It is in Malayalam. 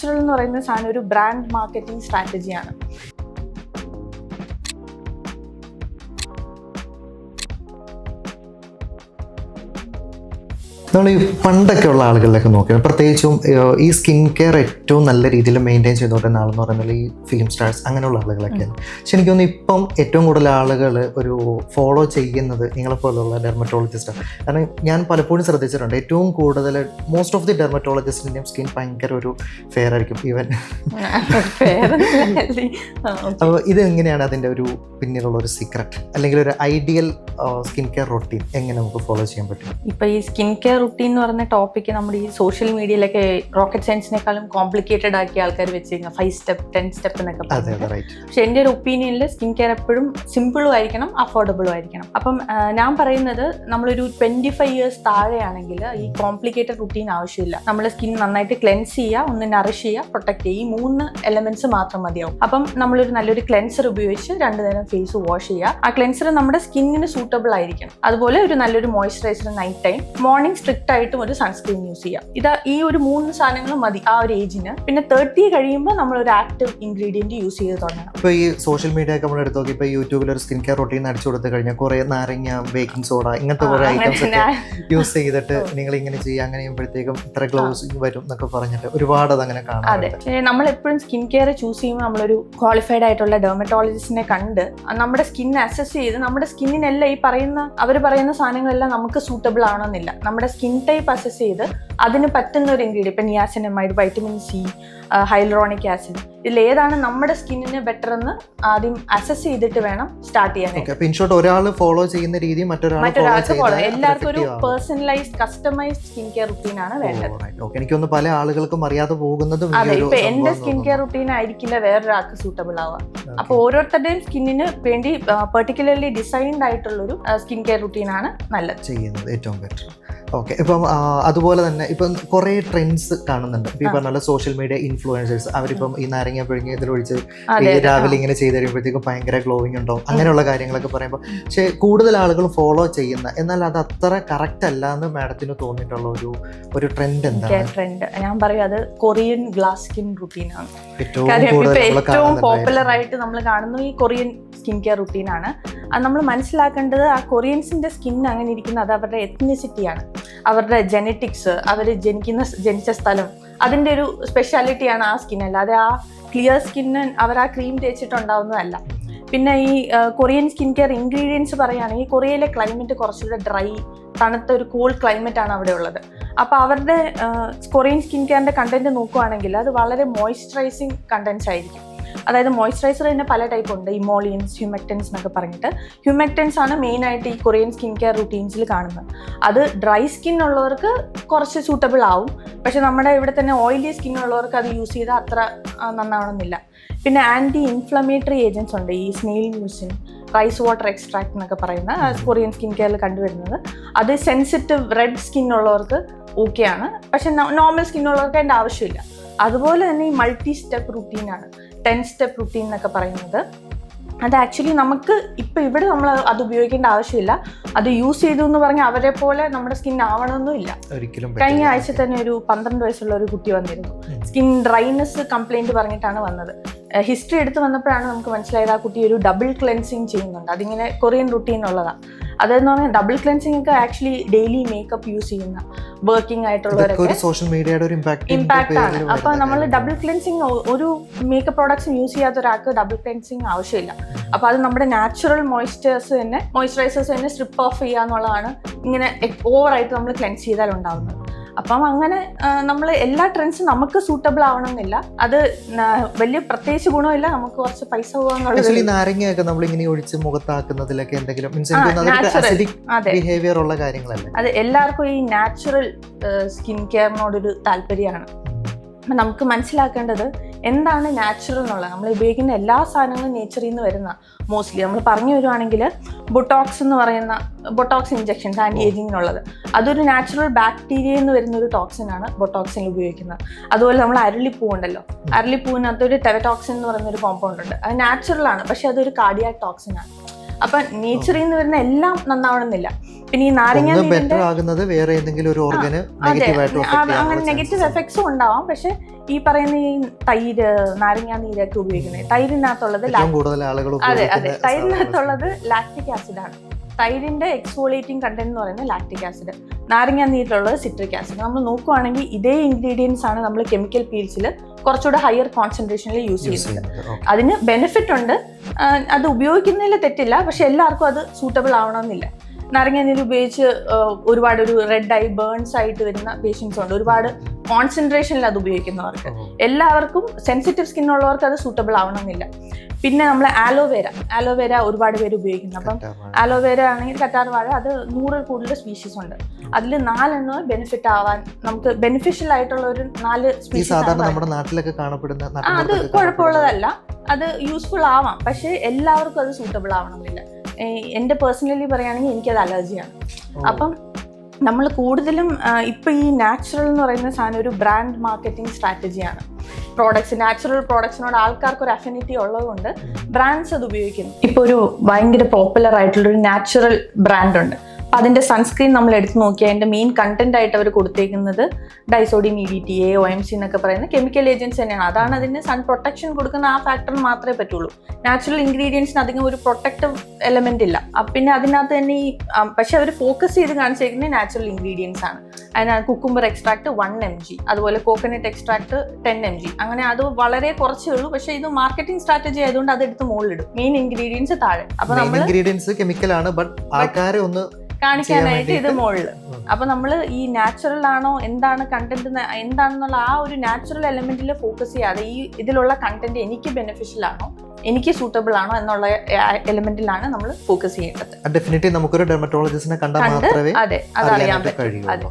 നാച്ചുറൽ എന്ന് പറയുന്ന സാധനം ഒരു ബ്രാൻഡ് മാർക്കറ്റിംഗ് സ്ട്രാറ്റജിയാണ്. നമ്മൾ ഈ പണ്ടൊക്കെ ഉള്ള ആളുകളിലൊക്കെ നോക്കിയാൽ പ്രത്യേകിച്ചും ഈ സ്കിൻ കെയർ ഏറ്റവും നല്ല രീതിയിൽ മെയിൻറ്റെയിൻ ചെയ്തുകൊണ്ടിരുന്ന ആളെന്ന് പറയുന്നത് ഈ ഫിലിം സ്റ്റാർസ് അങ്ങനെയുള്ള ആളുകളൊക്കെയാണ്. പക്ഷെ എനിക്ക് തോന്നുന്നു ഇപ്പം ഏറ്റവും കൂടുതൽ ആളുകൾ ഒരു ഫോളോ ചെയ്യുന്നത് നിങ്ങളെപ്പോലുള്ള ഡെർമറ്റോളജിസ്റ്റാണ്. കാരണം ഞാൻ പലപ്പോഴും ശ്രദ്ധിച്ചിട്ടുണ്ട്, ഏറ്റവും കൂടുതൽ മോസ്റ്റ് ഓഫ് ദി ഡെർമറ്റോളജിസ്റ്റിൻ്റെയും സ്കിൻ ഭയങ്കര ഒരു ഫെയർ ആയിരിക്കും. ഈവൻ അപ്പോൾ ഇത് എങ്ങനെയാണ് അതിൻ്റെ ഒരു പിന്നിലുള്ള ഒരു സീക്രട്ട്, അല്ലെങ്കിൽ ഒരു ഐഡിയൽ സ്കിൻ കെയർ റൊട്ടീൻ എങ്ങനെ നമുക്ക് ഫോളോ ചെയ്യാൻ പറ്റും? ഇപ്പൊ ഈ സ്കിൻ കെയർ റുട്ടീൻ എന്ന് പറഞ്ഞ ടോപ്പിക്ക് നമ്മുടെ ഈ സോഷ്യൽ മീഡിയയിലൊക്കെ റോക്കറ്റ് സയൻസിനേക്കാളും കോംപ്ലിക്കേറ്റഡ് ആക്കി ആൾക്കാർ വെച്ചിരിക്കുക 5 സ്റ്റെപ്പ് 10 സ്റ്റെപ്പ് എന്നൊക്കെ പറഞ്ഞു. പക്ഷെ എൻ്റെ ഒരു ഒപ്പീനിയനിൽ സ്കിൻ കെയർ എപ്പോഴും സിമ്പിളും ആയിരിക്കണം, അഫോർഡബിളും ആയിരിക്കണം. അപ്പം ഞാൻ പറയുന്നത് നമ്മളൊരു 25 ഇയേഴ്സ് താഴെയാണെങ്കിൽ ഈ കോംപ്ലിക്കേറ്റഡ് റുട്ടീൻ ആവശ്യമില്ല. നമ്മൾ സ്കിൻ നന്നായിട്ട് ക്ലെൻസ് ചെയ്യുക, ഒന്ന് നറിഷ് ചെയ്യുക, പ്രൊട്ടക്ട് ചെയ്യുക, ഈ 3 എലമെന്റ്സ് മാത്രം മതിയാവും. അപ്പം നമ്മളൊരു നല്ലൊരു ക്ലെൻസർ ഉപയോഗിച്ച് 2 നേരം ഫേസ് വാഷ് ചെയ്യുക. ആ ക്ലെൻസർ നമ്മുടെ സ്കിന്നിന് സൂട്ടബിൾ ആയിരിക്കണം. അതുപോലെ ഒരു നല്ലൊരു moisturiser night time, morning strict ആയിട്ടും ഒരു സൺസ്ക്രീൻ യൂസ് ചെയ്യുക. ഈ ഒരു 3 സാധനങ്ങൾ മതി ആ ഒരു ഏജിന്. പിന്നെ 30 കഴിയുമ്പോൾ നമ്മൾ ഒരു ആക്റ്റീവ് ഇൻഗ്രീഡിയന്റ് യൂസ് ചെയ്ത് തുടങ്ങണം. ഇപ്പൊ ഈ സോഷ്യൽ മീഡിയ ഒക്കെ നമ്മൾ എടുത്ത് നോക്കി, ഇപ്പൊ യൂട്യൂബിൽ ഒരു സ്കിൻ കെയർ റൊട്ടീൻ അടിച്ചു കൊടുത്തു കഴിഞ്ഞാൽ കുറെ നാരങ്ങ, ബേക്കിംഗ് സോഡ, ഇങ്ങനത്തെ കുറെ ഐറ്റംസ് ഒക്കെ യൂസ് ചെയ്തിട്ട് നിങ്ങൾ ഇങ്ങനെ ചെയ്യുക, അങ്ങനെ ചെയ്യുമ്പോഴത്തേക്കും ഇത്ര ഗ്ലോസ് വരും എന്നൊക്കെ പറഞ്ഞിട്ട് ഒരുപാട് അതങ്ങനെ കാണാം. അതെ, നമ്മൾ എപ്പോഴും സ്കിൻ കെയർ ചൂസ് ചെയ്യുമ്പോൾ നമ്മളൊരു ക്വാളിഫൈഡ് ആയിട്ടുള്ള ഡെർമറ്റോളജിസ്റ്റിനെ കണ്ട് നമ്മുടെ സ്കിൻ അസസ് ചെയ്ത് നമ്മുടെ സ്കിന്നിനെല്ലാം ഈ അവർ പറയുന്ന സാധനങ്ങളെല്ലാം നമുക്ക് സൂട്ടബിൾ ആവണമെന്നില്ല. നമ്മുടെ സ്കിൻ ടൈപ്പ് അസസ് ചെയ്ത് അതിന് പറ്റുന്ന ഒരു ഇൻഗ്രീഡിയൻ, ഇപ്പം niacinamide, vitamin C, hyaluronic acid, ഇതിൽ ഏതാണ് നമ്മുടെ സ്കിന്നിന് ബെറ്റർ എന്ന് ആദ്യം അസസ് ചെയ്തിട്ട് വേണം സ്റ്റാർട്ട് ചെയ്യാൻ. ഒരാൾ ഫോളോ ചെയ്യുന്ന രീതി മറ്റൊരാൾക്ക് ഫോളോ, എല്ലാവർക്കും ഒരു personalised customised skin care routine ആണ് വേണ്ടത്. എനിക്കൊന്ന് പല ആളുകൾക്കും അറിയാതെ പോകുന്നതും. അതെ, ഇപ്പൊ എന്റെ സ്കിൻ കെയർ റുട്ടീൻ ആയിരിക്കില്ല വേറൊരാൾക്ക് സൂട്ടബിൾ ആവുക. അപ്പൊ ഓരോരുത്തരുടെയും സ്കിന്നിന് വേണ്ടി പെർട്ടിക്കുലർലി ഡിസൈൻഡ് ആയിട്ടുള്ളൊരു സ്കിൻ കെയർ റുട്ടീൻ ആണ് നല്ലത് ചെയ്യുന്നത്, ഏറ്റവും ബെറ്റർ. ഓക്കെ, ഇപ്പം അതുപോലെ തന്നെ ഇപ്പം കുറേ ട്രെൻഡ്സ് കാണുന്നുണ്ട്. ഇപ്പം ഈ പറഞ്ഞ സോഷ്യൽ മീഡിയ ഇൻഫ്ലുവൻസേഴ്സ്, അവരിപ്പം ഈ നാരങ്ങ പിഴിഞ്ഞ് ഇതിലൊഴിച്ച് രാവിലെ ഇങ്ങനെ ചെയ്ത് കഴിയുമ്പോഴത്തേക്കും ഭയങ്കര ഗ്ലോയിങ് ഉണ്ടാവും, അങ്ങനെയുള്ള കാര്യങ്ങളൊക്കെ പറയുമ്പോൾ. പക്ഷേ കൂടുതൽ ആളുകൾ ഫോളോ ചെയ്യുന്ന, എന്നാൽ അത് അത്ര കറക്റ്റ് അല്ല എന്ന് മാഡത്തിന് തോന്നിയിട്ടുള്ള ഒരു ട്രെൻഡ് എന്താണ്? ട്രെൻഡ് ഞാൻ പറയും, അത് കൊറിയൻ ഗ്ലാസ് സ്കിൻ റുട്ടീനാണ്. ഏറ്റവും പോപ്പുലർ ആയിട്ട് നമ്മൾ കാണുന്നു ഈ കൊറിയൻ സ്കിൻ കെയർ റുട്ടീനാണ്. അത് നമ്മൾ മനസ്സിലാക്കേണ്ടത്, ആ കൊറിയൻസിന്റെ സ്കിൻ അങ്ങനെ ഇരിക്കുന്നത് അത് അവരുടെ എത്നിസിറ്റിയാണ്, അവരുടെ ജെനറ്റിക്സ്, അവർ ജനിച്ച സ്ഥലം, അതിൻ്റെ ഒരു സ്പെഷ്യാലിറ്റിയാണ് ആ സ്കിൻ. അല്ലാതെ ആ ക്ലിയർ സ്കിന്ന് അവർ ആ ക്രീം തേച്ചിട്ടുണ്ടാവുന്നതല്ല. പിന്നെ ഈ കൊറിയൻ സ്കിൻ കെയർ ഇൻഗ്രീഡിയൻസ് പറയുകയാണെങ്കിൽ കൊറിയയിലെ ക്ലൈമറ്റ് കുറച്ചുകൂടെ ഡ്രൈ, തണുത്ത ഒരു കൂൾ ക്ലൈമറ്റ് ആണ് അവിടെ ഉള്ളത്. അപ്പോൾ അവരുടെ കൊറിയൻ സ്കിൻ കെയറിൻ്റെ കണ്ടന്റ് നോക്കുകയാണെങ്കിൽ അത് വളരെ മോയ്സ്ചറൈസിങ് കണ്ടന്റ്സ് ആയിരിക്കും. അതായത് മോയ്സ്ചറൈസർ തന്നെ പല ടൈപ്പ് ഉണ്ട്, ഇമോളിയൻസ്, ഹ്യൂമെക്ടൻസ് എന്നൊക്കെ പറഞ്ഞിട്ട്. ഹ്യൂമെക്ടൻസ് ആണ് മെയിനായിട്ട് ഈ കൊറിയൻ സ്കിൻ കെയർ റുട്ടീൻസിൽ കാണുന്നത്. അത് ഡ്രൈ സ്കിൻ ഉള്ളവർക്ക് കുറച്ച് സൂട്ടബിൾ ആവും, പക്ഷെ നമ്മുടെ ഇവിടെ തന്നെ ഓയിലി സ്കിൻ ഉള്ളവർക്ക് അത് യൂസ് ചെയ്താൽ അത്ര നന്നാവണമെന്നില്ല. പിന്നെ ആൻറ്റി ഇൻഫ്ലമേറ്ററി ഏജൻസ് ഉണ്ട്, ഈ snail mucin, rice water extract എന്നൊക്കെ പറയുന്ന കൊറിയൻ സ്കിൻ കെയറിൽ കണ്ടുവരുന്നത്. അത് സെൻസിറ്റീവ് റെഡ് സ്കിൻ ഉള്ളവർക്ക് ഓക്കെയാണ്, പക്ഷെ നോർമൽ സ്കിൻ ഉള്ളവർക്ക് അതിൻ്റെ ആവശ്യമില്ല. അതുപോലെ തന്നെ ഈ മൾട്ടി സ്റ്റെപ്പ് റുട്ടീനാണ്, 10 സ്റ്റെപ്പ് റുട്ടീൻ എന്നൊക്കെ പറയുന്നത്. അത് ആക്ച്വലി നമുക്ക് ഇപ്പം ഇവിടെ നമ്മൾ അത് ഉപയോഗിക്കേണ്ട ആവശ്യമില്ല. അത് യൂസ് ചെയ്തു എന്ന് പറഞ്ഞാൽ അവരെ പോലെ നമ്മുടെ സ്കിൻ ആവണമെന്നും ഇല്ല. കഴിഞ്ഞ ആഴ്ച തന്നെ ഒരു 12 വയസ്സുള്ള ഒരു കുട്ടി വന്നിരുന്നു, സ്കിൻ ഡ്രൈനെസ് കംപ്ലൈൻറ്റ് പറഞ്ഞിട്ടാണ് വന്നത്. ഹിസ്റ്ററി എടുത്ത് വന്നപ്പോഴാണ് നമുക്ക് മനസ്സിലായത് ആ കുട്ടി ഒരു ഡബിൾ ക്ലെൻസിങ് ചെയ്യുന്നുണ്ട്. അതിങ്ങനെ കൊറിയൻ റുട്ടീൻ ഉള്ളതാണ്. അതെന്ന് പറഞ്ഞാൽ ഡബിൾ ക്ലെൻസിങ് ഒക്കെ ആക്ച്വലി ഡെയിലി മേക്കപ്പ് യൂസ് ചെയ്യുന്ന വർക്കിംഗ് ആയിട്ടുള്ളവരൊക്കെ ഇമ്പാക്ട് ആണ്. അപ്പൊ നമ്മൾ ഡബിൾ ക്ലെൻസിങ്, ഒരു മേക്കപ്പ് പ്രോഡക്ട്സും യൂസ് ചെയ്യാത്ത ഒരാൾക്ക് ഡബിൾ ക്ലെൻസിങ് ആവശ്യമില്ല. അപ്പൊ അത് നമ്മുടെ നാച്ചുറൽ മോയ്സ്ചറൈസേഴ്സ് തന്നെ സ്ട്രിപ്പ് ഓഫ് ചെയ്യുക എന്നുള്ളതാണ്. ഇങ്ങനെ ഓവറായിട്ട് നമ്മൾ ക്ലെൻസ് ചെയ്താൽ ഉണ്ടാവുന്നത്. അപ്പം അങ്ങനെ നമ്മൾ എല്ലാ ട്രെൻഡ്സും നമുക്ക് സൂട്ടബിൾ ആവണമെന്നില്ല. അത് വലിയ പ്രത്യേകിച്ച് ഗുണമില്ല, നമുക്ക് കുറച്ച് പൈസ പോകാന്നുള്ളത്. നാരങ്ങയൊക്കെ നമ്മളിങ്ങനെ ഒഴിച്ച് മുഖത്താക്കുന്നതിലൊക്കെ എന്തെങ്കിലും അത് എല്ലാവർക്കും ഈ നാച്ചുറൽ സ്കിൻ കെയറിനോടൊരു താല്പര്യമാണ്. അപ്പം നമുക്ക് മനസ്സിലാക്കേണ്ടത് എന്താണ് നാച്ചുറൽ എന്നുള്ളത്. നമ്മൾ ഉപയോഗിക്കുന്ന എല്ലാ സാധനങ്ങളും നേച്ചറിൽ നിന്ന് വരുന്ന, മോസ്റ്റ്ലി നമ്മൾ പറഞ്ഞു വരുവാണെങ്കിൽ ബൊട്ടോക്സ് എന്ന് പറയുന്ന ബൊട്ടോക്സ് ഇഞ്ചെക്ഷൻസ്, ആൻറ്റി ഏജിങ്ങിനുള്ളത്, അതൊരു നാച്ചുറൽ ബാക്ടീരിയയിൽ നിന്ന് വരുന്ന ഒരു ടോക്സിനാണ് ബൊട്ടോക്സിൻ ഉപയോഗിക്കുന്നത്. അതുപോലെ നമ്മൾ അരളിപ്പൂ ഉണ്ടല്ലോ, അരളിപ്പൂവിനകത്തൊരു ടെവറ്റോക്സിൻ എന്ന് പറയുന്ന ഒരു കോമ്പൗണ്ട് ഉണ്ട്. അത് നാച്ചുറൽ ആണ്, പക്ഷെ അതൊരു കാർഡിയാക് ടോക്സിനാണ്. അപ്പൊ നേച്ചറിൽ നിന്ന് വരുന്ന എല്ലാം നന്നാവണമെന്നില്ല. പിന്നെ ഈ നാരങ്ങ ബെറ്റർ ആകുന്നത് വേറെ ഏതെങ്കിലും ഒരു ഓർഗന് അങ്ങനെ നെഗറ്റീവ് എഫക്ട്സും ഉണ്ടാവാം. പക്ഷെ ഈ പറയുന്ന ഈ തൈര്, നാരങ്ങ നീരൊക്കെ ഉപയോഗിക്കുന്നത്, തൈരിനകത്തുള്ളത് അതെ തൈരിനകത്തുള്ളത് ലാക്റ്റിക് ആസിഡാണ്. തൈരിന്റെ എക്സ്ഫോളിയേറ്റിംഗ് കണ്ടന്റ് എന്ന് പറയുന്നത് ലാക്റ്റിക് ആസിഡ്, നാരങ്ങ നീരിലുള്ളത് സിട്രിക് ആസിഡ്. നമ്മൾ നോക്കുവാണെങ്കിൽ ഇതേ ഇൻഗ്രീഡിയൻസ് ആണ് നമ്മൾ കെമിക്കൽ പീൽസിൽ കുറച്ചുകൂടെ ഹയർ കോൺസെൻട്രേഷനിൽ യൂസ് ചെയ്യുന്നത്. അതിന് ബെനിഫിറ്റ് ഉണ്ട്, അത് ഉപയോഗിക്കുന്നതിൽ തെറ്റില്ല. പക്ഷെ എല്ലാവർക്കും അത് സൂട്ടബിൾ ആവണമെന്നില്ല. നാരങ്ങ നീര് ഉപയോഗിച്ച് ഒരുപാട് ഒരു റെഡ് ആയി ബേൺസ് ആയിട്ട് വരുന്ന പേഷ്യൻസ് ഉണ്ട്, ഒരുപാട് കോൺസെൻട്രേഷനിൽ അത് ഉപയോഗിക്കുന്നവർക്ക്. എല്ലാവർക്കും സെൻസിറ്റീവ് സ്കിൻ ഉള്ളവർക്ക് അത് സൂട്ടബിൾ ആവണമെന്നില്ല. പിന്നെ നമ്മൾ ആലോവേര ഒരുപാട് പേര് ഉപയോഗിക്കുന്നു. അപ്പം ആലോവേര ആണെങ്കിൽ കറ്റാർവാഴ, അത് 100 കൂടുതൽ സ്പീഷീസ് ഉണ്ട്. അതിൽ 4 ബെനിഫിറ്റ് ആവാൻ നമുക്ക് ബെനിഫിഷ്യൽ ആയിട്ടുള്ള ഒരു 4 സ്പീഷീസ്. അത് കുഴപ്പമുള്ളതല്ല, അത് യൂസ്ഫുൾ ആവാം. പക്ഷെ എല്ലാവർക്കും അത് സൂട്ടബിൾ ആവണമെന്നില്ല. എൻ്റെ പേഴ്സണലി പറയുകയാണെങ്കിൽ എനിക്കത് അലർജിയാണ്. അപ്പം നമ്മൾ കൂടുതലും ഇപ്പം ഈ നാച്ചുറൽ എന്ന് പറയുന്ന സാധനം ഒരു ബ്രാൻഡ് മാർക്കറ്റിംഗ് സ്ട്രാറ്റജിയാണ്. നാച്ചുറൽ പ്രോഡക്ട്സിനോട് ആൾക്കാർക്ക് ഒരു അഫിനിറ്റി ഉള്ളതുകൊണ്ട് ബ്രാൻഡ്സ് അത് ഉപയോഗിക്കുന്നു. ഇപ്പോൾ ഒരു ഭയങ്കര പോപ്പുലർ ആയിട്ടുള്ളൊരു നാച്ചുറൽ ബ്രാൻഡ് ഉണ്ട്. അപ്പം അതിൻ്റെ സൺസ്ക്രീൻ നമ്മൾ എടുത്ത് നോക്കിയാൽ അതിൻ്റെ മെയിൻ കണ്ടന്റ് ആയിട്ട് അവർ കൊടുത്തേക്കുന്നത് ഡൈസോഡിയം EDTA, OMC എന്നൊക്കെ പറയുന്ന കെമിക്കൽ ഏജൻസ് തന്നെയാണ്. അതാണ് അതിന് സൺ പ്രൊട്ടക്ഷൻ കൊടുക്കുന്ന ആ ഫാക്ടറിന് മാത്രമേ പറ്റുള്ളൂ. നാച്ചുറൽ ഇൻഗ്രീഡിയൻസിന് അധികം ഒരു പ്രൊട്ടക്റ്റീവ് എലമെന്റ് ഇല്ല. പിന്നെ അതിനകത്ത് തന്നെ ഈ പക്ഷെ അവർ ഫോക്കസ് ചെയ്ത് കാണിച്ചിരിക്കുന്നത് നാച്ചുറൽ ഇൻഗ്രീഡിയൻസ് ആണ്. അതിനകത്ത് കുക്കുംബർ എക്സ്ട്രാക്ട് 1 mg, അതുപോലെ കോക്കനട്ട് എക്സ്ട്രാക്ട് 10 mg. അങ്ങനെ അത് വളരെ കുറച്ചേ ഉള്ളൂ. പക്ഷെ ഇത് മാർക്കറ്റിംഗ് സ്ട്രാറ്റജി ആയതുകൊണ്ട് അതെടുത്ത് മുകളിലിടും, മെയിൻ ഇൻഗ്രീഡിയൻസ് താഴെ. അപ്പൊ നമ്മൾ ഇൻഗ്രീഡിയൻസ് കെമിക്കലാണ്, ബട്ട് ആൾക്കാരെ ഒന്ന് കാണിക്കാനായിട്ട് ഇത് മുകളിൽ. അപ്പൊ നമ്മൾ ഈ നാച്ചുറൽ ആണോ, എന്താണ് കണ്ടന്റ് എന്താണെന്നുള്ള ആ ഒരു നാച്ചുറൽ എലമെന്റിൽ ഫോക്കസ് ചെയ്യാതെ ഈ ഇതിലുള്ള കണ്ടന്റ് എനിക്ക് ബെനിഫിഷ്യൽ ആണോ, എനിക്ക് സൂട്ടബിൾ ആണോ എന്നുള്ള എലമെന്റിലാണ് നമ്മൾ ഫോക്കസ് ചെയ്യേണ്ടത്. ഡെഫിനറ്റ്ലി നമുക്കൊരു ഡെർമറ്റോളജിസ്റ്റിനെ കണ്ടാൽ മാത്രമേ അതെ അതറിയാൻ പറ്റും. അതെ.